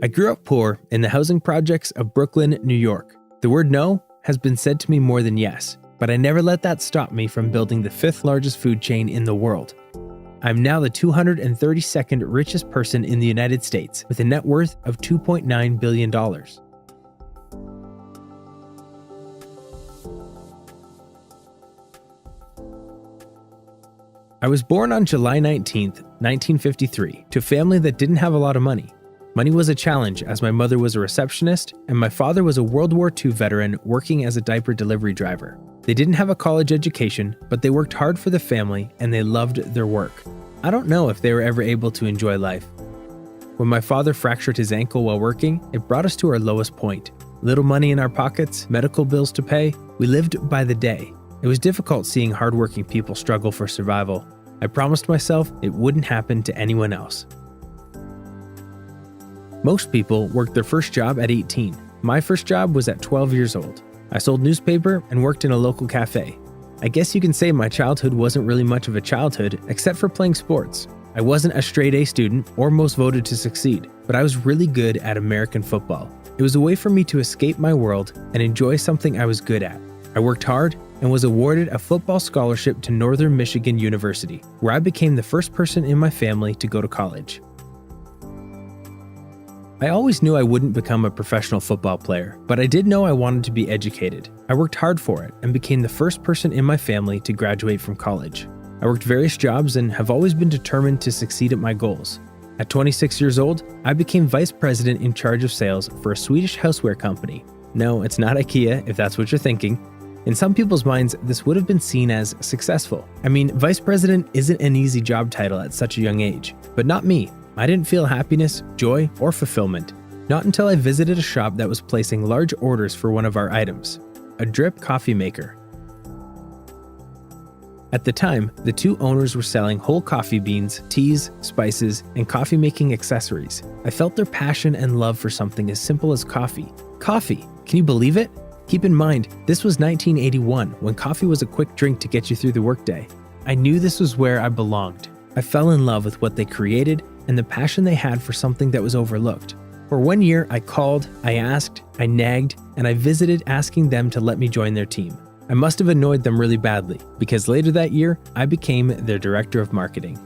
I grew up poor in the housing projects of Brooklyn, New York. The word no has been said to me more than yes, but I never let that stop me from building the 5th largest food chain in the world. I'm now the 232nd richest person in the United States with a net worth of $2.9 billion. I was born on July 19th, 1953, to a family that didn't have a lot of money. Money was a challenge as my mother was a receptionist and my father was a World War II veteran working as a diaper delivery driver. They didn't have a college education, but they worked hard for the family and they loved their work. I don't know if they were ever able to enjoy life. When my father fractured his ankle while working, it brought us to our lowest point. Little money in our pockets, medical bills to pay, we lived by the day. It was difficult seeing hardworking people struggle for survival. I promised myself it wouldn't happen to anyone else. Most people worked their first job at 18. My first job was at 12 years old. I sold newspaper and worked in a local cafe. I guess you can say my childhood wasn't really much of a childhood except for playing sports. I wasn't a straight A student or most voted to succeed, but I was really good at American football. It was a way for me to escape my world and enjoy something I was good at. I worked hard and was awarded a football scholarship to Northern Michigan University, where I became the first person in my family to go to college. I always knew I wouldn't become a professional football player, but I did know I wanted to be educated. I worked hard for it and became the first person in my family to graduate from college. I worked various jobs and have always been determined to succeed at my goals. At 26 years old, I became vice president in charge of sales for a Swedish houseware company. No, it's not IKEA, if that's what you're thinking. In some people's minds, this would have been seen as successful. I mean, vice president isn't an easy job title at such a young age, but not me. I didn't feel happiness, joy, or fulfillment. Not until I visited a shop that was placing large orders for one of our items, a drip coffee maker. At the time, the two owners were selling whole coffee beans, teas, spices, and coffee-making accessories. I felt their passion and love for something as simple as coffee. Coffee! Can you believe it? Keep in mind, this was 1981, when coffee was a quick drink to get you through the workday. I knew this was where I belonged. I fell in love with what they created and the passion they had for something that was overlooked. For 1 year, I called, I asked, I nagged, and I visited asking them to let me join their team. I must have annoyed them really badly, because later that year, I became their director of marketing.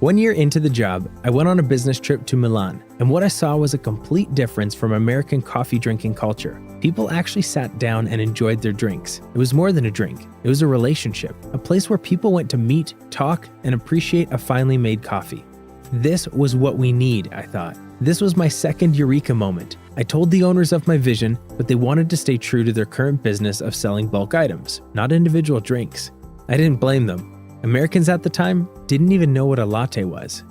1 year into the job, I went on a business trip to Milan, and what I saw was a complete difference from American coffee drinking culture. People actually sat down and enjoyed their drinks. It was more than a drink. It was a relationship, a place where people went to meet, talk, and appreciate a finely made coffee. This was what we need, I thought. This was my second eureka moment. I told the owners of my vision, but they wanted to stay true to their current business of selling bulk items, not individual drinks. I didn't blame them. Americans at the time didn't even know what a latte was.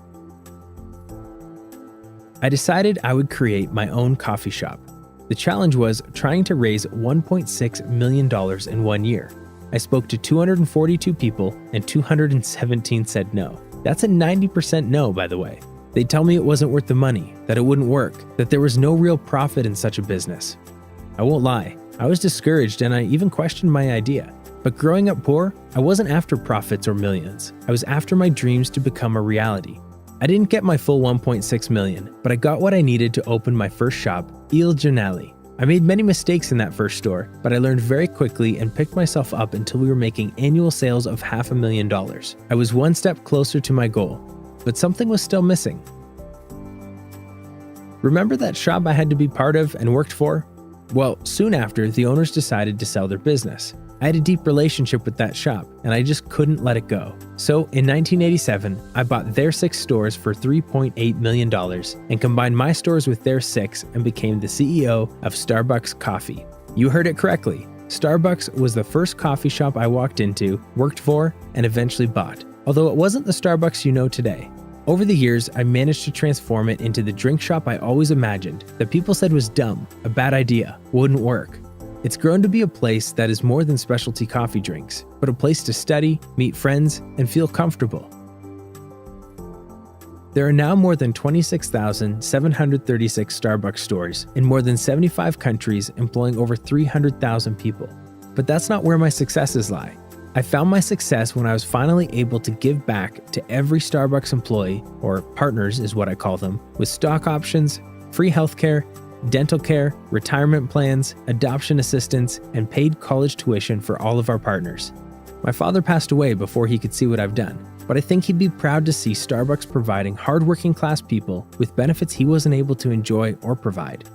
I decided I would create my own coffee shop. The challenge was trying to raise $1.6 million in 1 year. I spoke to 242 people and 217 said no. That's a 90% no, by the way. They'd tell me it wasn't worth the money, that it wouldn't work, that there was no real profit in such a business. I won't lie, I was discouraged and I even questioned my idea. But growing up poor, I wasn't after profits or millions. I was after my dreams to become a reality. I didn't get my full 1.6 million, but I got what I needed to open my first shop, Il Giornale. I made many mistakes in that first store, but I learned very quickly and picked myself up until we were making annual sales of $500,000. I was one step closer to my goal, but something was still missing. Remember that shop I had to be part of and worked for? Well, soon after, the owners decided to sell their business. I had a deep relationship with that shop, and I just couldn't let it go. So in 1987, I bought their 6 stores for $3.8 million and combined my stores with their 6 and became the CEO of Starbucks Coffee. You heard it correctly. Starbucks was the first coffee shop I walked into, worked for, and eventually bought, although it wasn't the Starbucks you know today. Over the years, I managed to transform it into the drink shop I always imagined, that people said was dumb, a bad idea, wouldn't work. It's grown to be a place that is more than specialty coffee drinks, but a place to study, meet friends, and feel comfortable. There are now more than 26,736 Starbucks stores in more than 75 countries, employing over 300,000 people. But that's not where my successes lie. I found my success when I was finally able to give back to every Starbucks employee, or partners is what I call them, with stock options, free healthcare, dental care, retirement plans, adoption assistance, and paid college tuition for all of our partners. My father passed away before he could see what I've done, but I think he'd be proud to see Starbucks providing hardworking class people with benefits he wasn't able to enjoy or provide.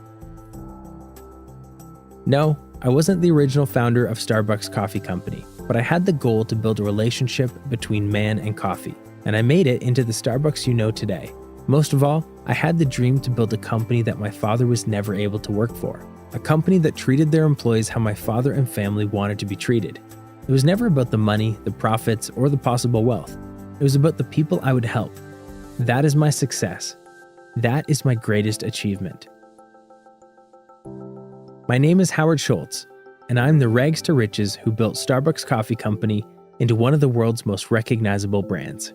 No, I wasn't the original founder of Starbucks Coffee Company, but I had the goal to build a relationship between man and coffee, and I made it into the Starbucks you know today. Most of all, I had the dream to build a company that my father was never able to work for, a company that treated their employees how my father and family wanted to be treated. It was never about the money, the profits, or the possible wealth. It was about the people I would help. That is my success. That is my greatest achievement. My name is Howard Schultz, and I'm the rags to riches who built Starbucks Coffee Company into one of the world's most recognizable brands.